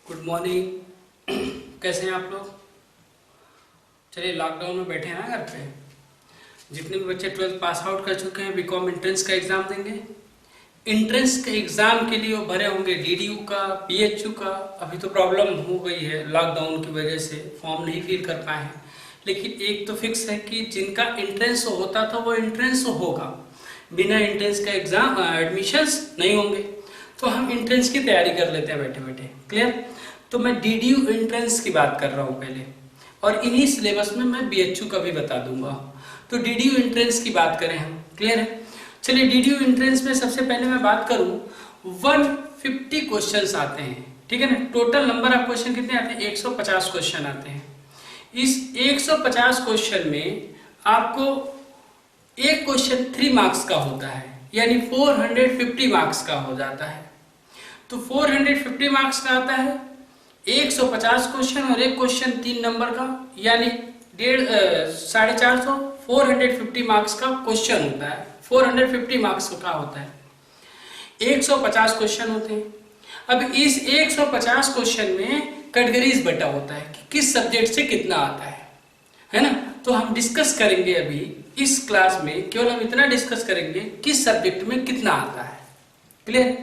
Good morning. कैसे हैं आप लोग? चलिए, लॉकडाउन में बैठे हैं ना घर पे। जितने भी बच्चे 12th पास आउट कर चुके हैं, बीकॉम एंट्रेंस का एग्ज़ाम देंगे। एंट्रेंस के एग्ज़ाम के लिए वो भरे होंगे डीडीयू का, पीएचयू का। अभी तो प्रॉब्लम हो गई है लॉकडाउन की वजह से, फॉर्म नहीं फिल कर पाए हैं। लेकिन एक तो फिक्स है कि जिनका एंट्रेंस होता था वो एंट्रेंस होगा, बिना एंट्रेंस का एग्ज़ाम एडमिशन्स नहीं होंगे। तो हम एंट्रेंस की तैयारी कर लेते हैं बैठे बैठे। क्लियर? तो मैं डीडीयू एंट्रेंस की बात कर रहा हूँ पहले, और इन्हीं सिलेबस में मैं बीएचयू का भी बता दूंगा। तो डीडीयू एंट्रेंस की बात करें हम। क्लियर है? चलिए, डीडीयू एंट्रेंस में सबसे पहले मैं बात करूं, 150 क्वेश्चंस आते हैं। ठीक है ना? टोटल नंबर ऑफ क्वेश्चन कितने आते हैं? 150 क्वेश्चन आते हैं। इस 150 क्वेश्चन में आपको एक क्वेश्चन 3 मार्क्स का होता है, यानी 450 मार्क्स का हो जाता है। तो 450 मार्क्स का आता है 150 क्वेश्चन, और एक क्वेश्चन 3 नंबर का, यानी 450, 450 मार्क्स का क्वेश्चन होता है। 450 मार्क्स का होता है, 150 क्वेश्चन होते हैं। अब इस 150 क्वेश्चन में कैटेगरीज बटा होता है कि किस सब्जेक्ट से कितना आता है ना? तो हम डिस्कस करेंगे अभी इस क्लास में, केवल हम इतना डिस्कस करेंगे किस सब्जेक्ट में कितना आता है। क्लियर?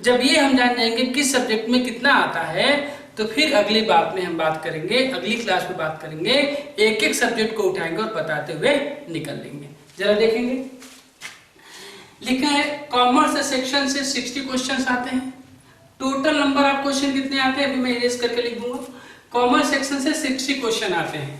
जब ये हम जान जाएंगे किस सब्जेक्ट में कितना आता है, तो फिर अगली बात में हम बात करेंगे, अगली क्लास में बात करेंगे, एक एक सब्जेक्ट को उठाएंगे और बताते हुए निकल लेंगे। जरा देखेंगे, लिखा है कॉमर्स सेक्शन से 60 क्वेश्चंस आते हैं। टोटल नंबर ऑफ क्वेश्चन कितने आते हैं अभी मैं इरेज करके लिख दूंगा। कॉमर्स सेक्शन से 60 क्वेश्चन आते हैं।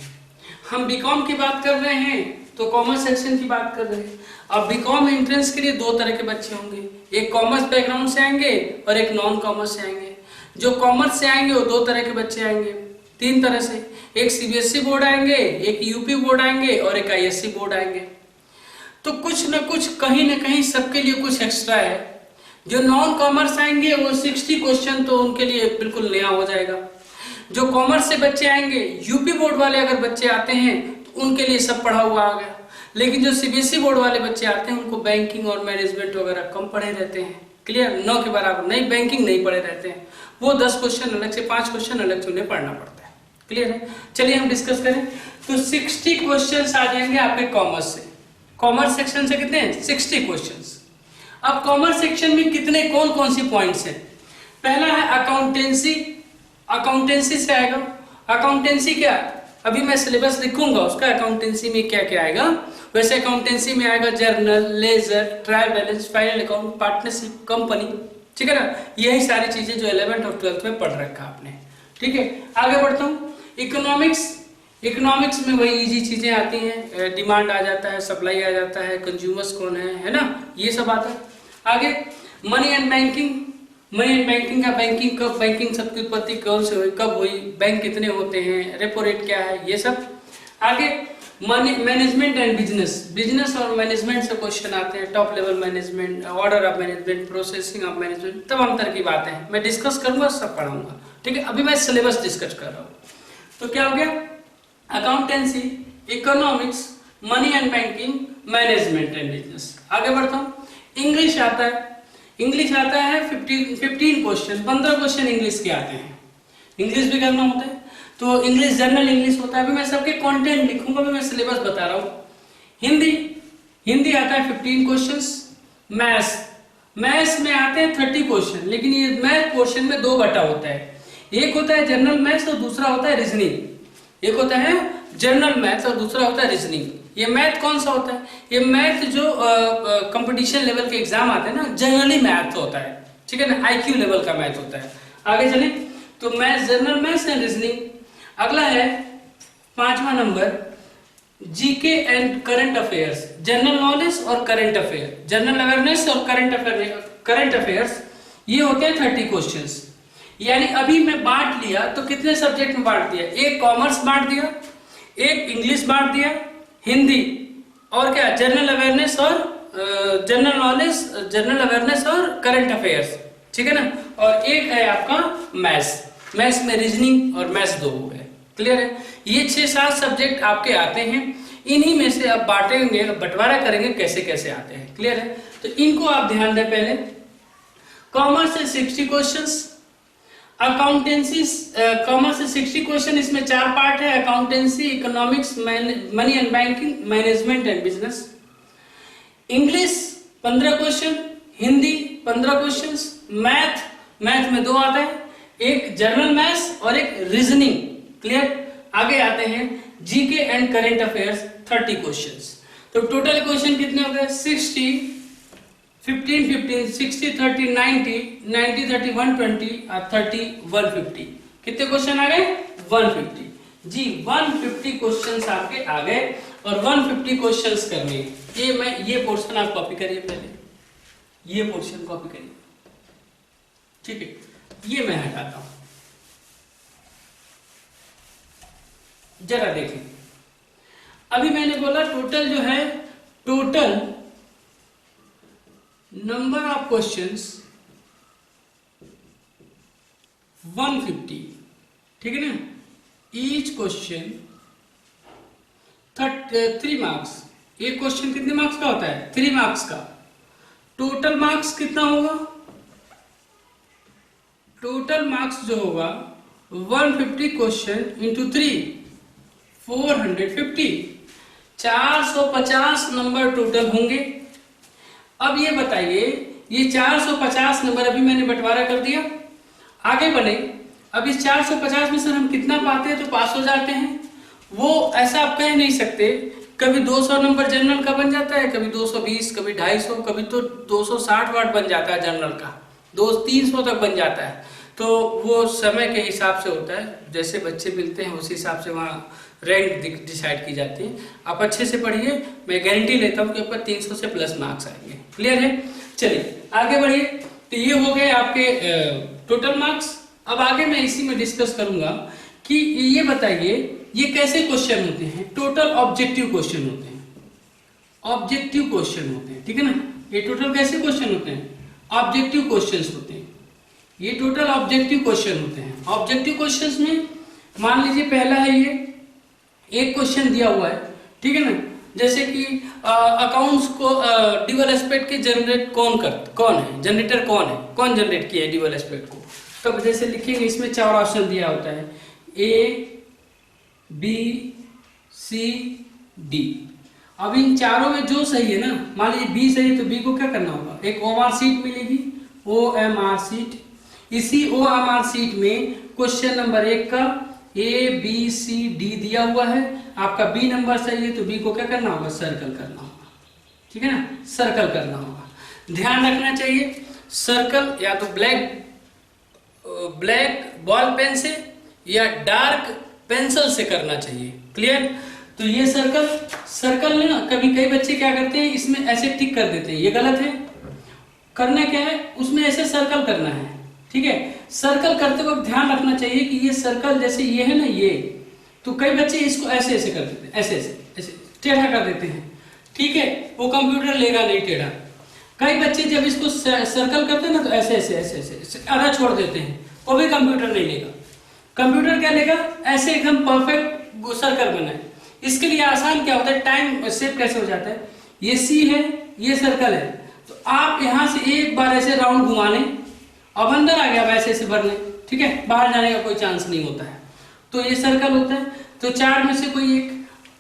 हम बीकॉम की बात कर रहे हैं तो कॉमर्स सेक्शन की बात कर रहे हैं। अब बीकॉम एंट्रेंस के लिए 2 तरह के बच्चे होंगे, एक कॉमर्स बैकग्राउंड से आएंगे और एक नॉन कॉमर्स से आएंगे। जो कॉमर्स से आएंगे वो 2 तरह के बच्चे आएंगे, 3 तरह से। एक सीबीएसई बोर्ड आएंगे, एक यूपी बोर्ड आएंगे और एक आईएससी बोर्ड आएंगे। तो कुछ न कुछ, कहीं न कहीं सबके लिए कुछ एक्स्ट्रा है। जो नॉन कॉमर्स आएंगे वो 60 क्वेश्चन तो उनके लिए बिल्कुल नया हो जाएगा। जो कॉमर्स से बच्चे आएंगे, यूपी बोर्ड वाले अगर बच्चे आते हैं तो उनके लिए सब पढ़ा हुआ आ गया। लेकिन जो सीबीएसई बोर्ड वाले बच्चे आते हैं उनको बैंकिंग और मैनेजमेंट वगैरह कम पढ़े रहते हैं। क्लियर? 9 के बराबर नहीं, बैंकिंग नहीं पढ़े रहते हैं। वो 10 क्वेश्चन अलग से, 5 क्वेश्चन अलग से उन्हें पढ़ना पड़ता है। क्लियर है? चलिए हम डिस्कस करें। तो 60 क्वेश्चन आ जाएंगे आपके कॉमर्स से। कॉमर्स सेक्शन से कितने? 60 क्वेश्चंस। अब कॉमर्स सेक्शन में कितने, कौन कौन सी पॉइंट्स हैं? पहला है अकाउंटेंसी। अकाउंटेंसी से आएगा। अकाउंटेंसी क्या? अभी मैं सिलेबस लिखूंगा उसका, अकाउंटेंसी में क्या क्या आएगा। वैसे अकाउंटेंसी में आएगा journal, ledger, trial balance, final account, partnership, company. ठीक है ना? यही सारी चीजें जो 11th और 12th में पढ़ रखा आपने। ठीक है, आगे बढ़ता हूँ। इकोनॉमिक्स। इकोनॉमिक्स में वही इजी चीजें आती हैं, डिमांड आ जाता है, सप्लाई आ जाता है, कंज्यूमर्स कौन है ना, ये सब आता है। आगे money and banking. Money and banking का, बैंकिंग कब, बैंकिंग सबकी उत्पत्ति कौन से हुई, कब हुई, बैंक कितने होते हैं, रेपो रेट क्या है, ये सब। आगे money management and business. Business और मैनेजमेंट से क्वेश्चन आते हैं, top level management, order of management, processing of management, तमाम तरह की बातें हैं। मैं डिस्कस करूंगा, सब पढ़ाऊंगा। ठीक है, अभी मैं सिलेबस डिस्कस कर रहा हूँ। तो क्या हो गया? Accountancy, economics, money and banking, management and business. आगे बढ़ता हूँ। इंग्लिश आता है। इंग्लिश आता है 15 क्वेश्चन, 15 क्वेश्चन इंग्लिश के आते हैं। इंग्लिश भी करना होता है, तो इंग्लिश जनरल इंग्लिश होता है। अभी मैं सबके कंटेंट लिखूंगा, अभी मैं सिलेबस बता रहा हूँ। हिंदी। हिंदी आता है 15 क्वेश्चंस। मैथ्स। मैथ्स में आते हैं 30 क्वेश्चन, लेकिन ये मैथ पोर्शन में 2 बटा होता है। एक होता है जनरल मैथ्स और दूसरा होता है रीजनिंग। एक होता है जनरल मैथ्स और दूसरा होता है रीजनिंग। ये मैथ कौन सा होता है? ये मैथ जो कंपटीशन लेवल के एग्जाम आते हैं ना, जनरली मैथ होता है। ठीक है ना? आईक्यू लेवल का मैथ होता है। आगे चले तो math, general maths and reasoning. अगला है 5वां number, GK and current affairs. General knowledge और करंट अफेयर, जनरल अवेयरनेस और करंट अफेयर्स, ये होते हैं 30 क्वेश्चंस। यानी अभी मैं बांट लिया तो कितने सब्जेक्ट में बांट दिया? एक कॉमर्स बांट दिया, एक इंग्लिश बांट दिया, हिंदी, और क्या, जनरल अवेयरनेस और जनरल नॉलेज, जनरल अवेयरनेस और करंट अफेयर्स। ठीक है ना? और एक है आपका मैथ्स। मैथ्स में रीजनिंग और मैथ्स 2 हो गए। क्लियर है? ये 6-7 सब्जेक्ट आपके आते हैं। इन्हीं में से आप बांटेंगे, बंटवारा करेंगे कैसे कैसे आते हैं। क्लियर है? तो इनको आप ध्यान दें। पहले कॉमर्स से 60 क्वेश्चंस, अकाउंटेंसी कॉमर्स से 60 क्वेश्चन, इसमें 4 पार्ट है, accountancy, economics, money and banking, management and business. English 15 question, Hindi 15 questions, math में 2 आता है, एक जनरल मैथ्स और एक रीजनिंग। क्लियर? आगे आते हैं GK and current affairs 30 questions. तो टोटल क्वेश्चन कितने हो गए? 60 15 15 60 30 90 90 30 120 और 30 150। कितने क्वेश्चन आ गए? 150 जी। 150 क्वेश्चंस आपके आ गए और 150 क्वेश्चंस करने। ये पोर्शन आप कॉपी करिए, पहले ये पोर्शन कॉपी करिए, ठीक है? ये मैं हटाता हूं, जरा देखें। अभी मैंने बोला टोटल जो है, टोटल नंबर ऑफ क्वेश्चंस 150, ठीक है ना? Each question 3 marks. एक क्वेश्चन कितने मार्क्स का होता है? 3 मार्क्स का। टोटल मार्क्स कितना होगा? टोटल मार्क्स जो होगा 150 क्वेश्चन इंटू 3 450, 450 नंबर टोटल होंगे। अब ये बताइए, ये 450 नंबर अभी मैंने बंटवारा कर दिया, आगे बढ़े। अब इस 450 में सर हम कितना पाते हैं तो पास हो जाते हैं, वो ऐसा आप कह नहीं सकते। कभी 200 नंबर जनरल का बन जाता है, कभी 220, कभी 250, कभी तो 260 वाट बन जाता है जनरल का, 300 तक बन जाता है। तो वो समय के हिसाब से होता है, जैसे बच्चे मिलते हैं उस हिसाब से वहाँ रैंक डिसाइड की जाती है। आप अच्छे से पढ़िए, मैं गारंटी लेता हूँ कि आपका 300 से प्लस मार्क्स आएंगे। क्लियर है? चलिए आगे बढ़िए। तो ये हो गए आपके टोटल मार्क्स। अब आगे मैं इसी में डिस्कस करूंगा कि ये बताइए ये कैसे क्वेश्चन होते हैं। टोटल ऑब्जेक्टिव क्वेश्चन होते हैं, ऑब्जेक्टिव क्वेश्चन होते हैं, ठीक है ना? ये टोटल कैसे क्वेश्चन होते हैं? ऑब्जेक्टिव क्वेश्चंस होते हैं। ये टोटल ऑब्जेक्टिव क्वेश्चन होते हैं। ऑब्जेक्टिव क्वेश्चंस में मान लीजिए पहला है, ये एक क्वेश्चन दिया हुआ है, ठीक है ना? जैसे कि अकाउंट्स को ड्यूअल एस्पेक्ट के जनरेट कौन है, जनरेटर कौन है, कौन जनरेट किया है ड्यूअल एस्पेक्ट को। तो जैसे लिखेंगे, इसमें 4 ऑप्शन दिया होता है, ए बी सी डी। अब इन चारों में जो सही है ना, मान लीजिए बी सही है तो बी को क्या करना होगा? एक OMR सीट मिलेगी, OMR सीट। इसी OMR सीट में क्वेश्चन नंबर 1 का ए बी सी डी दिया हुआ है। आपका बी नंबर सही है तो बी को क्या करना होगा? सर्कल करना होगा, ठीक है ना? सर्कल करना होगा। ध्यान रखना चाहिए, सर्कल या तो ब्लैक बॉल पेन से या डार्क पेंसिल से करना चाहिए। क्लियर? तो ये सर्कल ना, कई बच्चे क्या करते हैं, इसमें ऐसे टिक कर देते हैं, ये गलत है। करना क्या है, उसमें ऐसे सर्कल करना है, ठीक है? सर्कल करते वक्त ध्यान रखना चाहिए कि ये सर्कल जैसे ये है ना, ये तो कई बच्चे इसको ऐसे ऐसे कर देते हैं, ऐसे टेढ़ा कर देते हैं, ठीक है? वो कंप्यूटर लेगा नहीं टेढ़ा। कई बच्चे जब इसको सर्कल करते हैं ना तो ऐसे ऐसे ऐसे ऐसे आधा छोड़ देते हैं, वो भी कंप्यूटर नहीं लेगा। कंप्यूटर क्या लेगा? ऐसे एकदम परफेक्ट सर्कल बनाए। इसके लिए आसान क्या होता है, टाइम सेव कैसे हो जाता है। ये सी है, ये सर्कल है, तो आप यहां से एक बार ऐसे राउंड घुमा लें, अब अंदर आ गया वैसे ऐसे भर लें, ठीक है? बाहर जाने का कोई चांस नहीं होता है। तो ये सर्कल होता है। तो 4 में से कोई एक।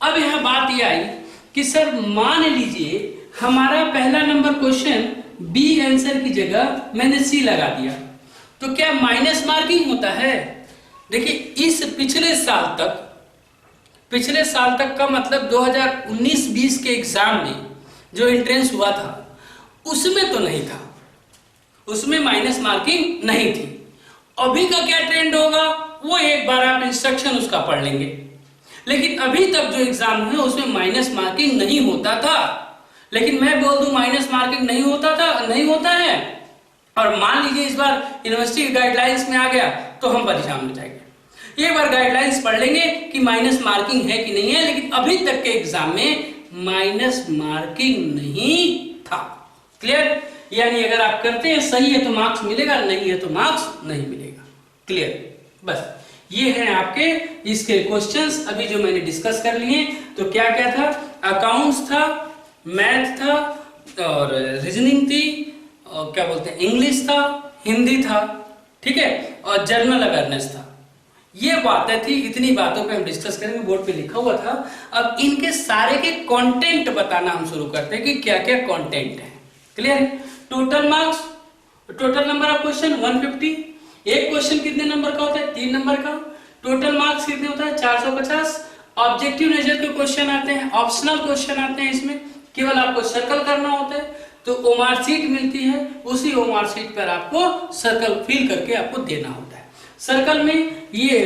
अब यहां बात ये आई कि सर मान लीजिए हमारा पहला नंबर क्वेश्चन बी आंसर की जगह मैंने सी लगा दिया, तो क्या माइनस मार्किंग होता है? देखिए, इस पिछले साल तक का मतलब 2019-20 के एग्जाम में जो एंट्रेंस हुआ था उसमें तो नहीं था, उसमें माइनस मार्किंग नहीं थी। अभी का क्या ट्रेंड होगा वो एक बार आप इंस्ट्रक्शन उसका पढ़ लेंगे। लेकिन अभी तक जो एग्जाम है उसमें माइनस मार्किंग नहीं होता था। लेकिन मैं बोल दूं माइनस मार्किंग नहीं होता है, और मान लीजिए इस बार यूनिवर्सिटी गाइडलाइंस में आ गया तो हम परेशान हो जाएंगे। एक बार गाइडलाइंस पढ़ लेंगे कि माइनस मार्किंग है कि नहीं है, लेकिन अभी तक के एग्जाम में माइनस मार्किंग नहीं था। क्लियर? यानी अगर आप करते हैं सही है तो मार्क्स मिलेगा, नहीं है तो मार्क्स नहीं मिलेगा। क्लियर? बस ये है आपके इसके क्वेश्चंस अभी जो मैंने डिस्कस कर लिए। तो क्या क्या था? अकाउंट्स था, मैथ था, और रीजनिंग थी, और क्या बोलते हैं इंग्लिश था, हिंदी था, ठीक है, और जनरल अवेयरनेस था। ये बातें थी, इतनी बातों पे हम डिस्कस करेंगे, बोर्ड पे लिखा हुआ था। अब इनके सारे के कंटेंट बताना हम शुरू करते हैं कि क्या क्या कंटेंट है। क्लियर है? Total marks, total number of question 150। एक क्वेश्चन कितने नंबर का होता है? 3 नंबर का। टोटल मार्क्स कितने होता है? 450। ऑब्जेक्टिव नेचर के क्वेश्चन आते हैं, ऑप्शनल क्वेश्चन आते हैं, इसमें केवल आपको सर्कल करना होता है। तो ओमार शीट मिलती है, उसी ओमार शीट पर आपको सर्कल फिल करके आपको देना होता है। सर्कल में ये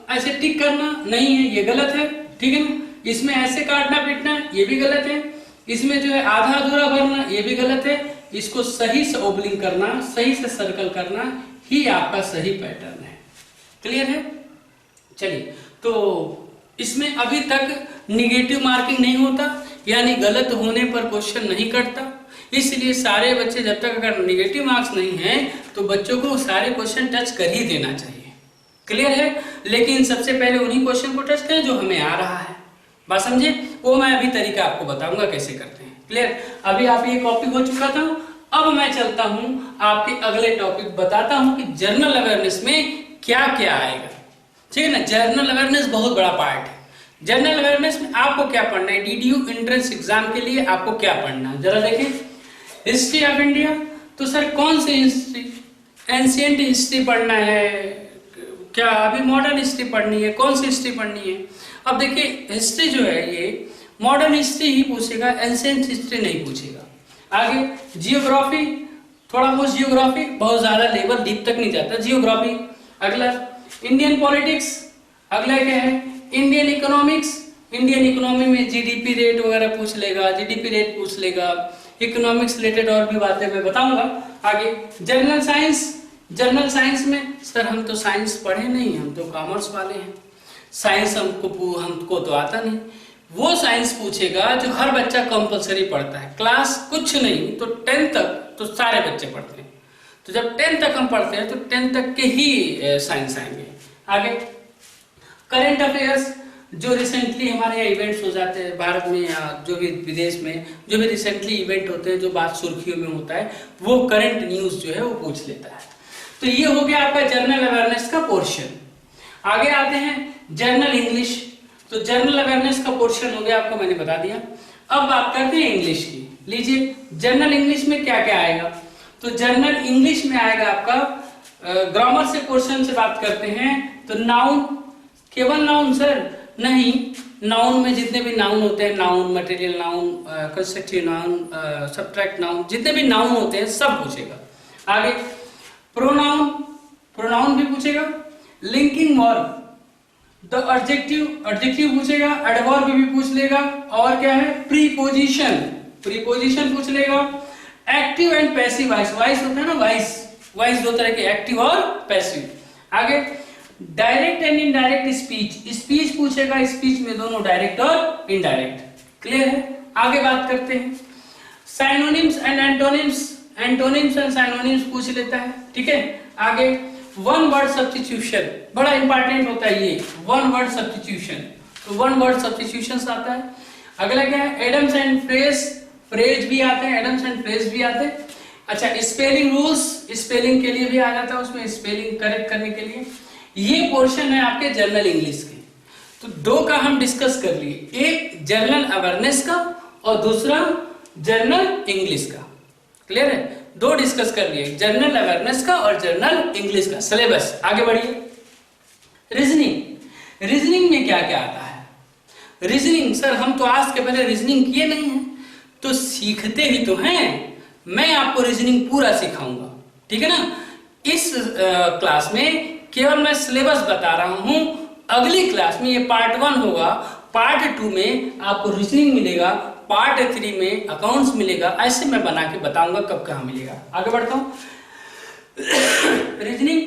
ऐसे टिक करना नहीं है, ये गलत है, ठीक है ना। इसमें ऐसे काटना पीटना, ये भी गलत है। इसमें जो है आधा अधूरा भरना, ये भी गलत है। इसको सही से ओबलिंग करना, सही से सर्कल करना ही आपका सही पैटर्न है। क्लियर है? चलिए, तो इसमें अभी तक निगेटिव मार्किंग नहीं होता, यानी गलत होने पर क्वेश्चन नहीं कटता। इसलिए सारे बच्चे जब तक अगर निगेटिव मार्क्स नहीं है तो बच्चों को सारे क्वेश्चन टच कर ही देना चाहिए। क्लियर है? लेकिन सबसे पहले उन्हीं क्वेश्चन को टच करें जो हमें आ रहा है। बात समझे? वो मैं अभी तरीका आपको बताऊंगा कैसे करते हैं। क्लियर? अभी आप ये कॉपी हो चुका था। अब मैं चलता हूं आपके अगले टॉपिक, बताता हूं कि जनरल अवेयरनेस में क्या क्या आएगा। ठीक है ना? जनरल अवेयरनेस बहुत बड़ा पार्ट है। जनरल अवेयरनेस में आपको क्या पढ़ना है? डीडीयू एंट्रेंस एग्जाम के लिए आपको क्या पढ़ना है, जरा देखें। हिस्ट्री ऑफ इंडिया, तो सर कौन सी हिस्ट्री? एंशिएंट हिस्ट्री पढ़ना है क्या? अभी मॉडर्न हिस्ट्री पढ़नी है? कौन सी हिस्ट्री पढ़नी है? अब देखिए, हिस्ट्री जो है ये मॉडर्न हिस्ट्री ही पूछेगा, एंशिएंट हिस्ट्री नहीं पूछेगा। आगे जियोग्राफी, थोड़ा बहुत जियोग्राफी, बहुत ज्यादा लेवल डीप तक नहीं जाता जियोग्राफी। अगला इंडियन पॉलिटिक्स, अगला क्या है? Indian economics. इंडियन इकोनॉमी में जीडीपी रेट वगैरह पूछ लेगा, जीडीपी रेट पूछ लेगा, इकोनॉमिक्स रिलेटेड और भी बातें मैं बताऊंगा आगे। जनरल साइंस, जनरल साइंस में सर हम तो साइंस पढ़े नहीं, हम तो कॉमर्स वाले हैं, साइंस हमको तो आता नहीं। वो साइंस पूछेगा जो हर बच्चा कंपलसरी पढ़ता है। क्लास कुछ नहीं तो 10 तक तो सारे बच्चे पढ़ते हैं। तो जब 10 तक हम पढ़ते हैं तो 10 तक के ही साइंस आएंगे। आगे करंट अफेयर्स, जो रिसेंटली हमारे यहाँ इवेंट्स हो जाते हैं भारत में या जो भी विदेश में, जो भी रिसेंटली इवेंट होते हैं, जो बात सुर्खियों में होता है, वो करंट न्यूज जो है वो पूछ लेता है। तो ये हो गया आपका जनरल अवेयरनेस का पोर्शन। आगे आते हैं जनरल इंग्लिश। तो जनरल अवेयरनेस का पोर्शन हो गया, आपको मैंने बता दिया। अब बात करते हैं इंग्लिश की। लीजिए, जनरल इंग्लिश में क्या क्या आएगा? तो जनरल इंग्लिश में आएगा आपका ग्रामर से क्वेश्चन से बात करते हैं तो नाउन, केवल नाउन सर नहीं, नाउन में जितने भी नाउन होते हैं, noun, material noun, constructive noun, subtract noun, जितने भी नाउन होते हैं सब पूछेगा। आगे प्रोनाउन, प्रोनाउन भी पूछेगा। Linking verb, the adjective, adjective पूछेगा। एडवर्ब भी पूछ लेगा। और क्या है? प्रीपोजिशन, प्रीपोजिशन पूछ लेगा। Active and passive voice, voice होता है ना, वॉइस, वॉइस दो तरह के, एक्टिव और पैसिव। आगे direct and indirect speech, speech पूछेगा। स्पीच में दोनों डायरेक्ट और इनडायरेक्ट। क्लियर है? आगे बात करते हैं synonyms and antonyms, antonyms and synonyms पूछ लेता है। ठीक है? आगे वन वर्ड सब्स्टिट्यूशन, बड़ा इंपॉर्टेंट होता है ये, वन वर्ड सब्स्टिट्यूशन। तो वन वर्ड सब्स्टिट्यूशन आता है। अगला क्या है? एडम्स एंड फ्रेज, फ्रेज भी आते हैं, एडम्स एंड फ्रेज भी आते हैं। अच्छा, स्पेलिंग रूल्स, स्पेलिंग के लिए भी आ जाता है, उसमें स्पेलिंग करेक्ट करने के लिए। ये पोर्शन है आपके जनरल इंग्लिश के। तो दो का हम डिस्कस कर लिए, एक जनरल अवेयरनेस का और दूसरा जनरल इंग्लिश का। क्लियर है? दो डिस्कस कर लिए, जनरल अवेयरनेस का और जनरल इंग्लिश का। सिलेबस आगे बढ़िए। रीजनिंग, रीजनिंग में क्या क्या आता है? रीजनिंग सर हम तो आज के पहले रीजनिंग किए नहीं है, तो सीखते ही तो हैं। मैं आपको रीजनिंग पूरा सिखाऊंगा, ठीक है ना। इस क्लास में केवल मैं सिलेबस बता रहा हूं। अगली क्लास में ये पार्ट 1 होगा, पार्ट 2 में आपको रीजनिंग मिलेगा, पार्ट 3 में अकाउंट्स मिलेगा। ऐसे मैं बना के बताऊंगा कब कहां मिलेगा। आगे बढ़ता हूं। रीजनिंग,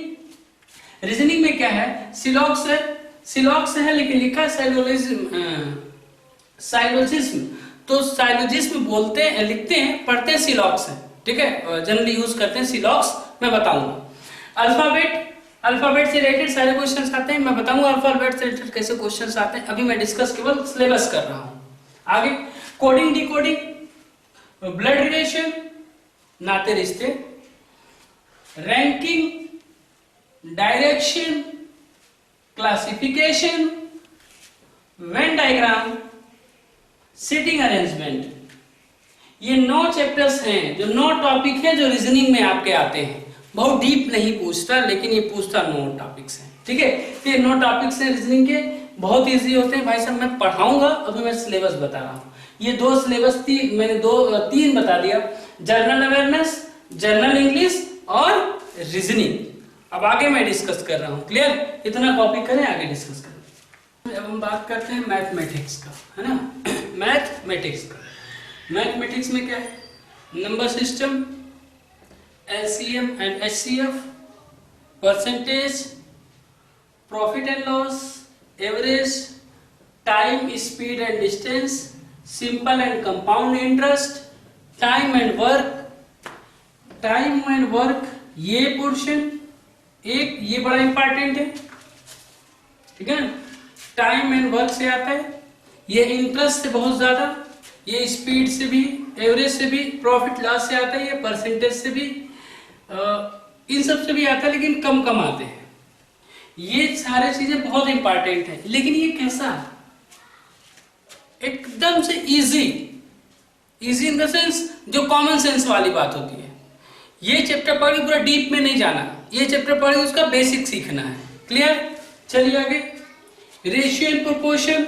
रीजनिंग में क्या है? सिलॉक्स है, सिलॉक्स है लेकिन लिखा साइलोजिज्म, साइलोजिज्म। तो साइलोजिज्म बोलते हैं, लिखते हैं, पढ़ते हैं सिलॉक्स है। ठीक है? जनरली यूज करते हैं सिलॉक्स, मैं बताऊंगा। अल्फाबेट, अल्फाबेट से रिलेटेड सारे क्वेश्चंस आते हैं, मैं बताऊंगा अल्फाबेट से रिलेटेड कैसे क्वेश्चंस आते हैं। अभी मैं डिस्कस केवल सिलेबस कर रहा हूं। आगे कोडिंग, डिकोडिंग, ब्लड रिलेशन, नाते रिश्ते, ranking, direction, classification, Venn diagram, sitting arrangement. ये 9 चैप्टर्स हैं, जो 9 टॉपिक हैं जो रीजनिंग में आपके आते हैं। बहुत डीप नहीं पूछता, लेकिन ये पूछता 9 टॉपिक्स हैं। ठीक है, ये 9 टॉपिक्स हैं रीजनिंग के, बहुत इजी होते हैं भाई साहब। मैं पढ़ाऊंगा, अभी मैं सिलेबस बता रहा हूँ। ये 2 सिलेबस थी, मैंने 3 बता दिया, जनरल अवेयरनेस, जनरल इंग्लिश और रीजनिंग। अब आगे मैं डिस्कस कर रहा हूँ। क्लियर? इतना कॉपी करें, आगे डिस्कस करें। अब हम बात करते हैं मैथमेटिक्स का, है ना। मैथमेटिक्स का, मैथमेटिक्स में क्या है? Number system, LCM and HCF, percentage, profit and loss, average, time, speed and distance, simple and compound interest, time and work. Time and work ये पोर्शन एक, ये बड़ा इंपॉर्टेंट है। ठीक है, टाइम एंड वर्क से आता है, ये इंटरेस्ट से बहुत ज्यादा, ये स्पीड से भी, एवरेज से भी, प्रॉफिट लॉस से आता है, ये परसेंटेज से भी, इन सब से भी आता है, लेकिन कम कम आते हैं। ये सारे चीजें बहुत इंपॉर्टेंट है। लेकिन ये कैसा? एकदम से easy, easy in the sense जो कॉमन सेंस वाली बात होती है। ये चैप्टर पढ़ के पूरा डीप में नहीं जाना, ये चैप्टर पढ़ के उसका बेसिक सीखना है। क्लियर? चलिए आगे। Ratio and proportion,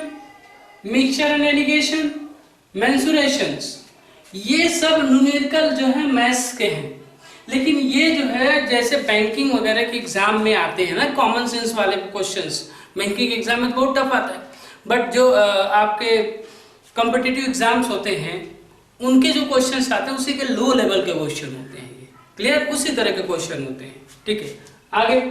mixture and alligation, mensurations, ये सब न्यूमेरिकल जो है मैथ्स के हैं। लेकिन ये जो है जैसे बैंकिंग वगैरह के एग्जाम में आते हैं ना, कॉमन सेंस वाले क्वेश्चंस, बैंकिंग एग्जाम में बहुत टफ आता है। बट जो आपके कॉम्पिटिटिव एग्जाम्स होते हैं, उनके जो क्वेश्चंस आते हैं उसी के लो लेवल के क्वेश्चन होते हैं ये। क्लियर? उसी तरह के क्वेश्चन होते हैं। ठीक है, आगे।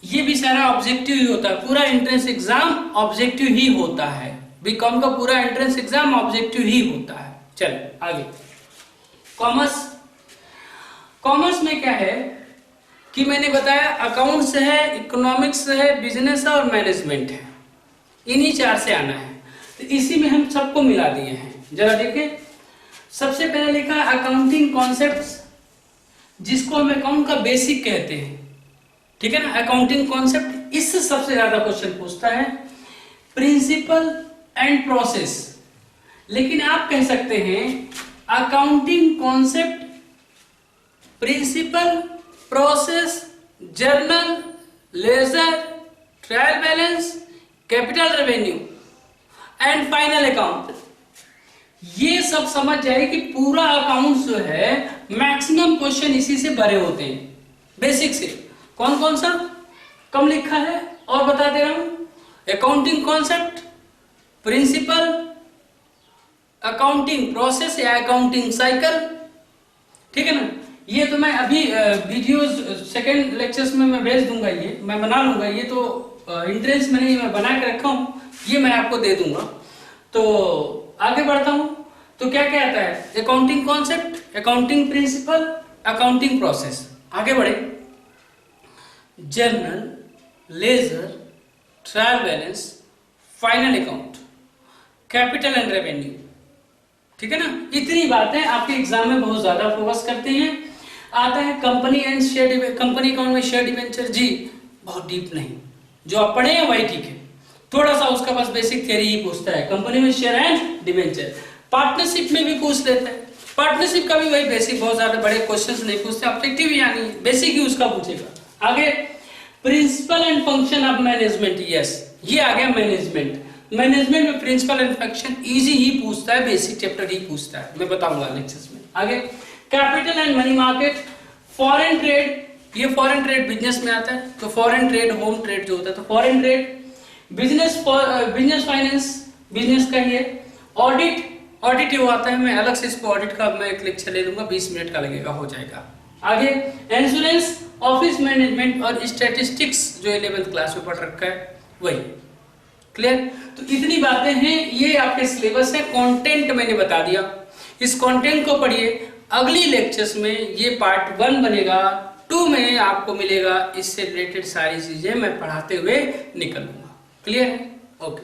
ये भी सारा ऑब्जेक्टिव ही होता है, पूरा एंट्रेंस एग्जाम ऑब्जेक्टिव ही होता है। बीकॉम का पूरा एंट्रेंस एग्जाम ऑब्जेक्टिव ही होता है। चल आगे। कॉमर्स, कॉमर्स में क्या है कि मैंने बताया अकाउंट्स है, इकोनॉमिक्स है, बिजनेस है और मैनेजमेंट है। इन्हीं 4 से आना है, तो इसी में हम सबको मिला दिए हैं। जरा देखिए, सबसे पहले लिखा है अकाउंटिंग कॉन्सेप्ट्स, जिसको हम अकाउंट का बेसिक कहते हैं। ठीक है ना, अकाउंटिंग कॉन्सेप्ट, इससे सबसे ज्यादा क्वेश्चन पूछता है। प्रिंसिपल एंड प्रोसेस, लेकिन आप कह सकते हैं accounting concept, principle, process, journal, ledger, trial balance, capital revenue and final account. ये सब समझ जाए कि पूरा अकाउंट जो है मैक्सिमम क्वेश्चन इसी से भरे होते हैं, बेसिक से। कौन कौन सा कम लिखा है और बता दे रहा हूं। Accounting concept, principle, accounting process या अकाउंटिंग साइकिल। ठीक है ना, ये तो मैं अभी वीडियोस सेकेंड लेक्चर्स में मैं भेज दूंगा, ये मैं बना लूंगा। ये तो इंट्रेंस में नहीं, मैं बना के रखा हूं, ये मैं आपको दे दूंगा। तो आगे बढ़ता हूं, तो क्या क्या आता है? Accounting concept, accounting principle, accounting process. आगे बढ़े। Journal, ledger, trial balance, final account, capital and revenue. ठीक है ना, इतनी बातें आपके एग्जाम में बहुत ज्यादा फोकस करते हैं। आता है company and share, company account में शेयर डिवेंचर, जी बहुत डीप नहीं, जो आप पढ़े हैं वही ठीक है। थोड़ा सा उसका बस बेसिक थ्योरी ही पूछता है, कंपनी में शेयर एंड डिवेंचर। पार्टनरशिप में भी पूछ लेता है, पार्टनरशिप का भी वही बेसिक, बहुत ज्यादा बड़े क्वेश्चंस नहीं पूछते, ऑब्जेक्टिव यानी बेसिक ही उसका पूछेगा। आगे principle and function of management, yes ये आ गया मैनेजमेंट। मैनेजमेंट में प्रिंसिपल एंड फंक्शन इजी ही पूछता है, बेसिक चैप्टर ही पूछता है, मैं बताऊंगा लेक्चर्स में। आगे capital and money market, foreign trade, ये फॉरेन ट्रेड बिजनेस में आता है, तो फॉरेन ट्रेड, होम ट्रेड जो होता है, तो foreign trade, business finance, business का ये, ऑडिट, ऑडिट वो आता है, मैं अलग से इसको ऑडिट का मैं एक लेक्चर ले लूंगा, 20 मिनट का लगेगा, हो जाएगा। आगे इंश्योरेंस, ऑफिस मैनेजमेंट और स्टैटिस्टिक्स, जो 11th क्लास में पढ़ रखा है वही। क्लियर? तो इतनी बातें हैं, ये आपके सिलेबस है। कंटेंट मैंने बता दिया, इस कंटेंट को पढ़िए। अगली लेक्चर्स में ये पार्ट 1 बनेगा, 2 में आपको मिलेगा इससे रिलेटेड सारी चीजें मैं पढ़ाते हुए निकलूंगा। क्लियर है? ओके।